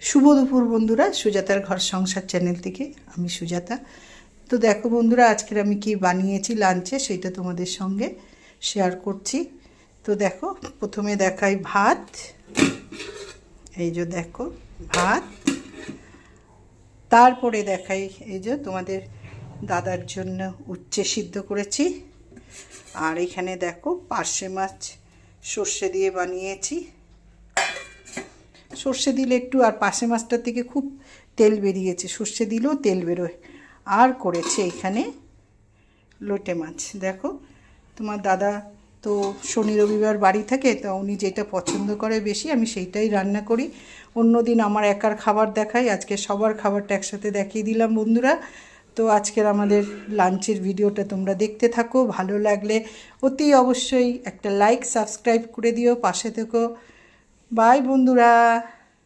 শুভ দুপুর বন্ধুরা, সুজাতার ঘর সংসার চ্যানেল থেকে আমি সুজাতা। তো দেখো বন্ধুরা, আজকের আমি কি বানিয়েছি লাঞ্চে সেটা তোমাদের সঙ্গে শেয়ার করছি। তো দেখো, প্রথমে দেখাই ভাত। এই যে দেখো ভাত, তারপরে দেখাই এই যে তোমাদের দাদার জন্য উচ্ছে সিদ্ধ করেছি। আর এখানে দেখো পার্শে মাছ সর্ষে দিয়ে বানিয়েছি। সর্ষে দিলে একটু, আর পার্শে মাছটার থেকে খুব তেল বেরিয়েছে, সর্ষে দিলেও তেল বেরোয়। আর করেছে এখানে লোটে মাছ। দেখো তোমার দাদা তো শনি রবিবার বাড়ি থাকে, তো উনি যেটা পছন্দ করে বেশি আমি সেইটাই রান্না করি। অন্য দিন আমার একার খাবার দেখাই, আজকে সবার খাবারটা একসাথে দেখিয়ে দিলাম বন্ধুরা। তো আজকের আমাদের লাঞ্চের ভিডিওটা তোমরা দেখতে থাকো, ভালো লাগলে অতি অবশ্যই একটা লাইক সাবস্ক্রাইব করে দিও, পাশে থেকো। বাই বন্ধুরা।